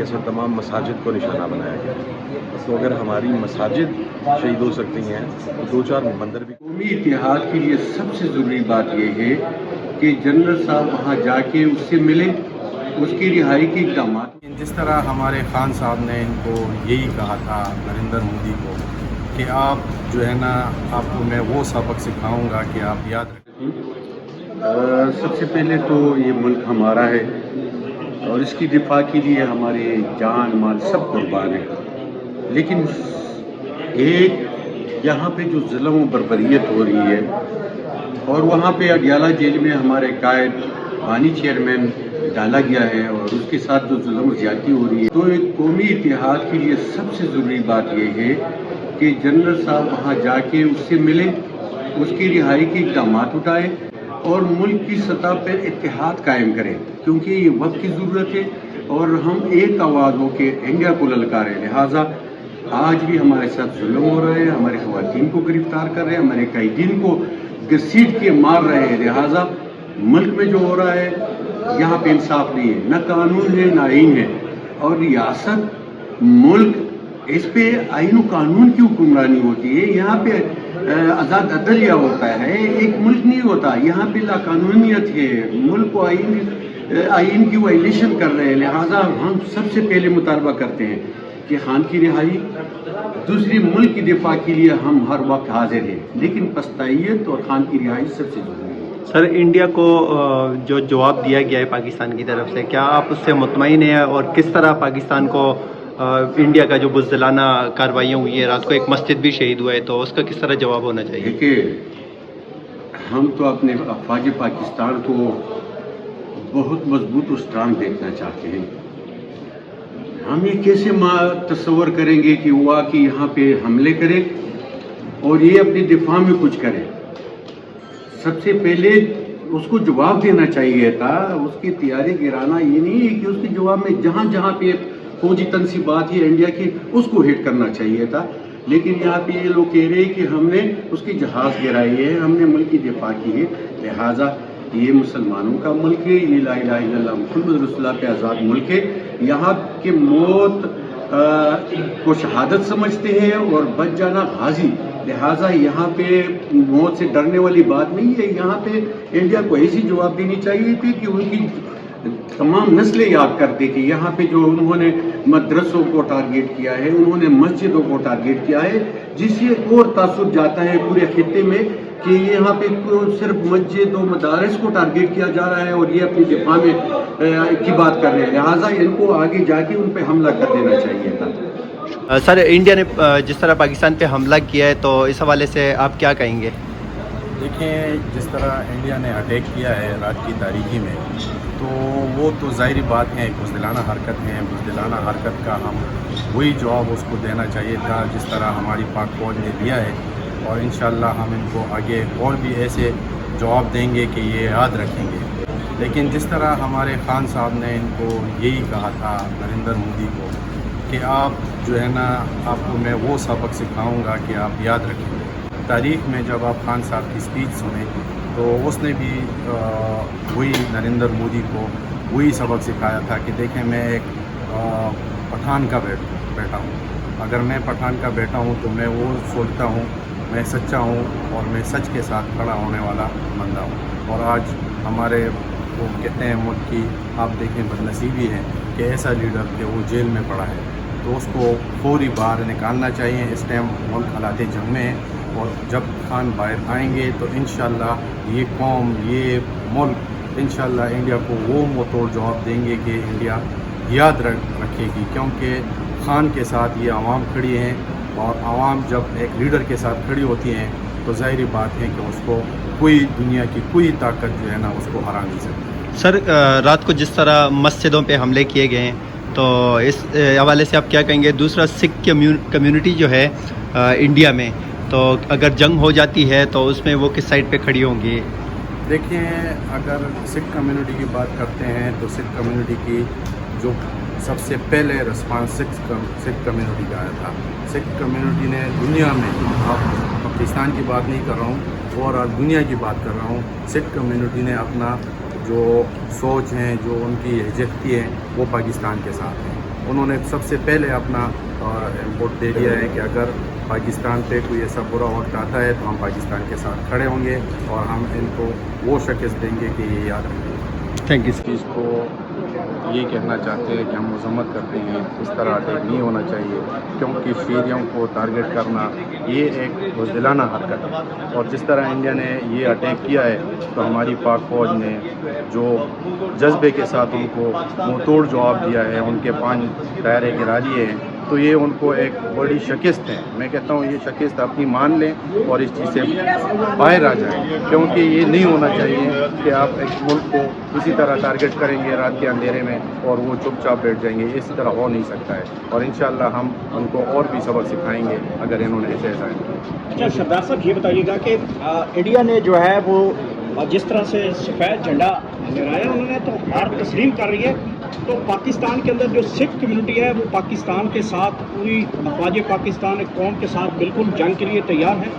طریقے سے تمام مساجد کو نشانہ بنایا گیا ہے۔ تو اگر ہماری مساجد شہید ہو سکتی ہیں تو دو چار مندر بھی۔ قومی اتحاد کے لیے سب سے ضروری بات یہ ہے کہ جنرل صاحب وہاں جا کے اس سے ملے، اس کی رہائی کے اقدامات۔ جس طرح ہمارے خان صاحب نے ان کو یہی کہا تھا نریندر مودی کو کہ آپ جو ہے نا، آپ کو میں وہ سبق سکھاؤں گا کہ آپ یاد رکھیں۔ سب سے پہلے تو یہ ملک ہمارا ہے اور اس کی دفاع کے لیے ہمارے جان مال سب قربان ہے، لیکن ایک یہاں پہ جو ظلم و بربریت ہو رہی ہے اور وہاں پہ اڈیالہ جیل میں ہمارے قائد بانی چیئرمین ڈالا گیا ہے اور اس کے ساتھ جو ظلم و زیادتی ہو رہی ہے، تو ایک قومی اتحاد کے لیے سب سے ضروری بات یہ ہے کہ جنرل صاحب وہاں جا کے اس سے ملے، اس کی رہائی کے اقدامات اٹھائے اور ملک کی سطح پر اتحاد قائم کریں، کیونکہ یہ وقت کی ضرورت ہے اور ہم ایک آواز ہو کے انڈیا کو للکاریں۔ لہٰذا آج بھی ہمارے ساتھ ظلم ہو رہے ہیں، ہمارے خواتین کو گرفتار کر رہے ہیں، ہمارے قائدین کو گھسیٹ کے مار رہے ہیں۔ لہٰذا ملک میں جو ہو رہا ہے یہاں پہ انصاف نہیں ہے، نہ قانون ہے نہ آئین ہے، اور ریاست ملک اس پہ آئین و قانون کی حکمرانی ہوتی ہے۔ یہاں پہ آزاد عدلیہ ہوتا ہے، ایک ملک نہیں ہوتا۔ یہاں پہ لا قانونیت ہے، ملک کو آئین کی وائلیشن کر رہے ہیں۔ لہٰذا ہم سب سے پہلے مطالبہ کرتے ہیں کہ خان کی رہائی، دوسری ملک کی دفاع کے لیے ہم ہر وقت حاضر ہیں، لیکن پشتائیت اور خان کی رہائی سب سے ضروری ہے۔ سر، انڈیا کو جو جواب دیا گیا ہے پاکستان کی طرف سے، کیا آپ اس سے مطمئن ہیں اور کس طرح پاکستان کو انڈیا کا جو بزدلانہ کارروائیاں ہوئی ہیں، رات کو ایک مسجد بھی شہید ہوا ہے، تو اس کا کس طرح جواب ہونا چاہیے؟ دیکھیے، ہم تو اپنے افواج پاکستان کو بہت مضبوط و اسٹرانگ دیکھنا چاہتے ہیں۔ ہم یہ کیسے تصور کریں گے کہ وہ آ کے یہاں پہ حملے کرے اور یہ اپنی دفاع میں کچھ کرے؟ سب سے پہلے اس کو جواب دینا چاہیے تھا۔ اس کی تیاری گرانا یہ نہیں ہے کہ اس کے جواب میں جہاں جہاں پہ فوجی تنصیبات ہے انڈیا کی، اس کو ہٹ کرنا چاہیے تھا، لیکن یہاں پہ یہ لوگ کہہ رہے ہیں کہ ہم نے اس کی جہاز گرائی ہے، ہم نے ملک کی دفاع کی ہے۔ لہٰذا یہ مسلمانوں کا ملک ہے، یہ لا الہ الا اللہ محمد رسول اللہ پہ آزاد ملک ہے۔ یہاں کے موت کو شہادت سمجھتے ہیں اور بچ جانا غازی۔ لہٰذا یہاں پہ موت سے ڈرنے والی بات نہیں ہے۔ یہاں پہ انڈیا کو ایسی جواب دینی چاہیے تھی کہ ان کی تمام نسلیں یاد کرتے کہ یہاں پہ جو انہوں نے مدرسوں کو ٹارگیٹ کیا ہے، انہوں نے مسجدوں کو ٹارگیٹ کیا ہے، جس سے اور تاثر جاتا ہے پورے خطے میں کہ یہاں پہ صرف مسجد و مدارس کو ٹارگیٹ کیا جا رہا ہے اور یہ اپنی دفاع میں کی بات کر رہے ہیں۔ لہٰذا ان کو آگے جا کے ان پہ حملہ کر دینا چاہیے تھا۔ سر، انڈیا نے جس طرح پاکستان پہ حملہ کیا ہے، تو اس حوالے سے آپ کیا کہیں گے؟ دیکھیں، جس طرح انڈیا نے اٹیک کیا ہے رات کی تاریکی میں، تو وہ تو ظاہری بات ہے، بزدلانہ حرکت ہے۔ بزدلانہ حرکت کا ہم وہی جواب اس کو دینا چاہیے تھا جس طرح ہماری پاک فوج نے دیا ہے، اور انشاءاللہ ہم ان کو آگے اور بھی ایسے جواب دیں گے کہ یہ یاد رکھیں گے۔ لیکن جس طرح ہمارے خان صاحب نے ان کو یہی کہا تھا نریندر مودی کو کہ آپ جو ہے نا، آپ کو میں وہ سبق سکھاؤں گا کہ آپ یاد رکھیں گے۔ تاریخ میں جب آپ خان صاحب کی اسپیچ سنیں تو اس نے بھی وہی نریندر مودی کو وہی سبق سکھایا تھا کہ دیکھیں، میں ایک پٹھان کا بیٹا ہوں۔ اگر میں پٹھان کا بیٹا ہوں تو میں وہ سوچتا ہوں، میں سچا ہوں اور میں سچ کے ساتھ کھڑا ہونے والا بندہ ہوں۔ اور آج ہمارے وہ کہتے ہیں ملک کی آپ دیکھیں بدنصیبی ہے کہ ایسا لیڈر کہ وہ جیل میں پڑا ہے، تو اس کو فوری باہر نکالنا چاہیے۔ اس ٹائم ملک حالات جنگ میں ہے، اور جب خان باہر آئیں گے تو انشاءاللہ یہ قوم، یہ ملک انشاءاللہ انڈیا کو وہ منہ توڑ جواب دیں گے کہ انڈیا یاد رکھے گی، کیونکہ خان کے ساتھ یہ عوام کھڑی ہیں، اور عوام جب ایک لیڈر کے ساتھ کھڑی ہوتی ہیں تو ظاہری بات ہے کہ اس کو کوئی دنیا کی کوئی طاقت جو ہے نا اس کو ہرا نہیں سکتی۔ سر، رات کو جس طرح مسجدوں پہ حملے کیے گئے ہیں، تو اس حوالے سے آپ کیا کہیں گے؟ دوسرا، سکھ کمیونٹی جو ہے انڈیا میں، تو اگر جنگ ہو جاتی ہے تو اس میں وہ کس سائڈ پہ کھڑی ہوں گی؟ دیکھیں، اگر سکھ کمیونٹی کی بات کرتے ہیں تو سکھ کمیونٹی کی جو سب سے پہلے رسپانس سکھ کمیونٹی کا آیا تھا۔ سکھ کمیونٹی نے دنیا میں، اب پاکستان کی بات نہیں کر رہا ہوں اور دنیا کی بات کر رہا ہوں، سکھ کمیونٹی نے اپنا جو سوچ ہے، جو ان کی یکجہتی ہے، وہ پاکستان کے ساتھ ہے۔ انہوں نے سب سے پہلے اپنا انپوٹ دے دیا ہے کہ اگر پاکستان پہ کوئی ایسا برا وقت آتا ہے تو ہم پاکستان کے ساتھ کھڑے ہوں گے اور ہم ان کو وہ شکست دیں گے کہ یہ یاد رکھیں گے۔ تھینک یو اس کو یہ کہنا چاہتے ہیں کہ ہم مذمت کرتے ہیں، اس طرح اٹیک نہیں ہونا چاہیے، کیونکہ شہریوں کو ٹارگٹ کرنا یہ ایک بزدلانہ حرکت ہے، اور جس طرح انڈیا نے یہ اٹیک کیا ہے تو ہماری پاک فوج نے جو جذبے کے ساتھ ان کو منہ توڑ جواب دیا ہے، ان کے 5 ٹائرے گرا دیے ہیں، تو یہ ان کو ایک بڑی شکست ہے۔ میں کہتا ہوں یہ شکست اپنی مان لیں اور اس چیز سے باہر آ جائیں، کیونکہ یہ نہیں ہونا چاہیے کہ آپ ایک ملک کو اسی طرح ٹارگٹ کریں گے رات کے اندھیرے میں اور وہ چپ چاپ بیٹھ جائیں گے، اس طرح ہو نہیں سکتا ہے، اور انشاءاللہ ہم ان کو اور بھی سبق سکھائیں گے اگر انہوں نے ایسے ایسا کیا۔ اچھا سردار صاحب یہ بتائیے گا کہ انڈیا نے جو ہے وہ جس طرح سے سفید جھنڈا لہرایا انہوں نے تو ہار تسلیم کر رہی ہے، تو پاکستان کے اندر جو سکھ کمیونٹی ہے وہ پاکستان کے ساتھ پوری افواج پاکستان ایک قوم کے ساتھ بالکل جنگ کے لیے تیار ہے۔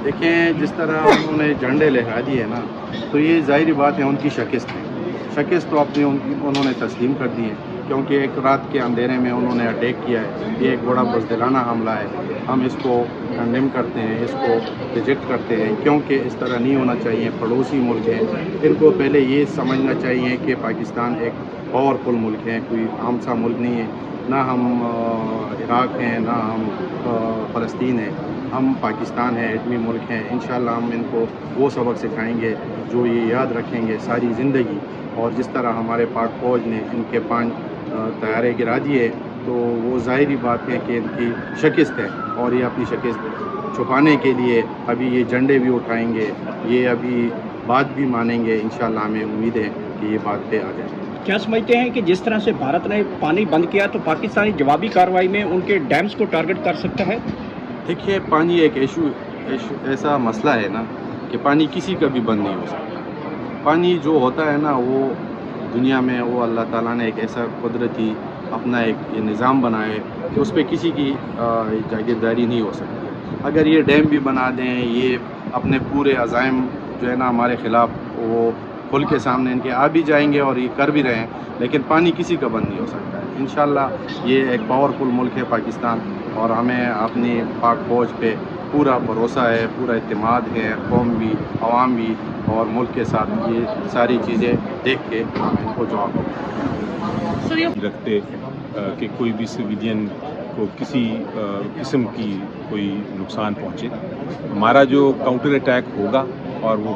دیکھیں جس طرح انہوں نے جھنڈے لہرا دیے نا تو یہ ظاہری بات ہے ان کی شکست ہے، شکست تو اپنی انہوں نے تسلیم کر دی ہے، کیونکہ ایک رات کے اندھیرے میں انہوں نے اٹیک کیا ہے، یہ ایک بڑا بزدلانہ حملہ ہے، ہم اس کو کنڈیم کرتے ہیں، اس کو ریجیکٹ کرتے ہیں، کیونکہ اس طرح نہیں ہونا چاہیے۔ پڑوسی ملک ہیں، ان کو پہلے یہ سمجھنا چاہیے کہ پاکستان ایک پاورفل ملک ہے، کوئی عام سا ملک نہیں ہے، نہ ہم عراق ہیں نہ ہم فلسطین ہیں، ہم پاکستان ہے، ایٹمی ملک ہیں۔ انشاءاللہ ہم ان کو وہ سبق سکھائیں گے جو یہ یاد رکھیں گے ساری زندگی، اور جس طرح ہمارے پاک فوج نے ان کے 5 طیارے گرا دیے تو وہ ظاہری بات ہے کہ ان کی شکست ہے، اور یہ اپنی شکست چھپانے کے لیے ابھی یہ جھنڈے بھی اٹھائیں گے، یہ ابھی بات بھی مانیں گے، انشاءاللہ ہمیں امید ہے کہ یہ بات پہ آ جائے۔ کیا سمجھتے ہیں کہ جس طرح سے بھارت نے پانی بند کیا تو پاکستانی جوابی کارروائی میں ان کے ڈیمز کو ٹارگٹ کر سکتا ہے؟ دیکھیے پانی ایک ایسا مسئلہ ہے نا کہ پانی کسی کا بھی بند نہیں ہو سکتا۔ پانی جو ہوتا ہے نا وہ دنیا میں وہ اللہ تعالیٰ نے ایک ایسا قدرتی اپنا ایک یہ نظام بنایا ہے کہ اس پہ کسی کی جاگیرداری نہیں ہو سکتی۔ اگر یہ ڈیم بھی بنا دیں، یہ اپنے پورے عزائم جو ہے نا ہمارے خلاف وہ کھل کے سامنے ان کے آ بھی جائیں گے اور یہ کر بھی رہے ہیں، لیکن پانی کسی کا بند نہیں ہو سکتا ہے۔ انشاءاللہ یہ ایک پاورفل ملک ہے پاکستان، اور ہمیں اپنی پاک فوج پہ پورا بھروسہ ہے، پورا اعتماد ہے، قوم بھی، عوام بھی اور ملک کے ساتھ یہ ساری چیزیں دیکھ کے ہم ان کو جواب دیں۔ رکھتے کہ کوئی بھی سویلین کو کسی قسم کی کوئی نقصان پہنچے۔ ہمارا جو کاؤنٹر اٹیک ہوگا اور وہ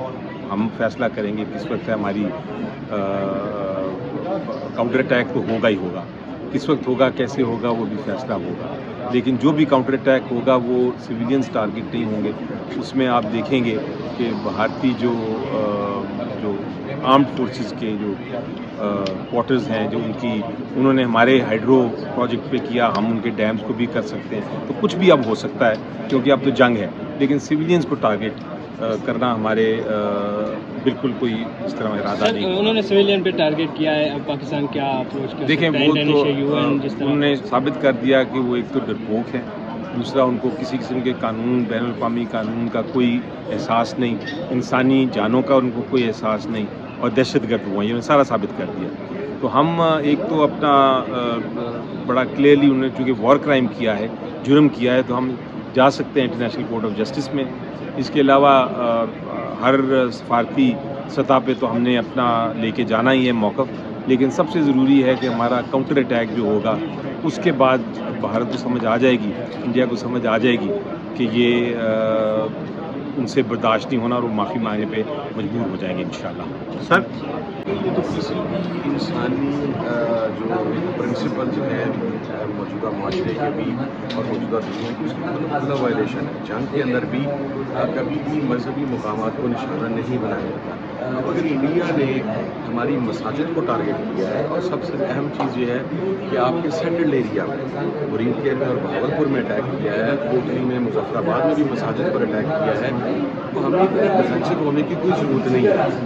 ہم فیصلہ کریں گے کس وقت ہے ہماری کاؤنٹر اٹیک تو ہوگا ہی ہوگا، کس وقت ہوگا کیسے ہوگا وہ بھی فیصلہ ہوگا، لیکن جو بھی کاؤنٹر اٹیک ہوگا وہ سویلینز ٹارگٹ نہیں ہوں گے۔ اس میں آپ دیکھیں گے کہ بھارتی جو آرمڈ فورسز کے جو کوارٹرز ہیں جو انہوں نے ہمارے ہائیڈرو پروجیکٹ پہ کیا، ہم ان کے ڈیمز کو بھی کر سکتے ہیں، تو کچھ بھی اب ہو سکتا ہے کیونکہ اب تو جنگ ہے، لیکن سویلینز کو ٹارگٹ کرنا ہمارے بالکل کوئی اس طرح ارادہ نہیں۔ انہوں نے سویلین پہ ٹارگٹ کیا ہے، اب پاکستان کیا اپروچ کر دیکھیں سکتا ہے؟ وہ تو انڈونیشیا، انہوں نے ثابت کر دیا کہ وہ ایک تو ڈرپوک ہے، دوسرا ان کو کسی قسم کے قانون، بین الاقوامی قانون کا کوئی احساس نہیں، انسانی جانوں کا ان کو کوئی احساس نہیں، اور دہشت گرد وہ ہیں، یہ سارا ثابت کر دیا۔ تو ہم ایک تو اپنا بڑا کلیئرلی انہوں نے چونکہ وار کرائم کیا ہے، جرم کیا ہے، تو ہم جا سکتے ہیں انٹرنیشنل کورٹ آف جسٹس میں۔ اس کے علاوہ ہر سفارتی سطح پہ تو ہم نے اپنا لے کے جانا ہی ہے موقف، لیکن سب سے ضروری ہے کہ ہمارا کاؤنٹر اٹیک جو ہوگا اس کے بعد بھارت کو سمجھ آ جائے گی، انڈیا کو سمجھ آ جائے گی کہ یہ ان سے برداشت نہیں ہونا اور وہ معافی مانگنے پہ مجبور ہو جائیں گے انشاءاللہ۔ سر یہ تو کسی بھی انسانی جو پرنسپل جو ہے موجودہ معاشرے کے بھی اور موجودہ دنیا کی، اس کی مطلب وائلیشن ہے۔ جنگ کے اندر بھی کبھی بھی مذہبی مقامات کو نشانہ نہیں بنایا جاتا۔ اگر انڈیا نے ہماری مساجد کو ٹارگٹ کیا ہے، اور سب سے اہم چیز یہ ہے کہ آپ کے سینٹرل ایریا میں مرید کے میں اور بہاولپور میں اٹیک کیا ہے، کوٹلی میں، مظفر آباد میں بھی مساجد پر اٹیک کیا ہے، تو ہمیں اتنے ڈیفینسو ہونے کی کوئی ضرورت نہیں ہے۔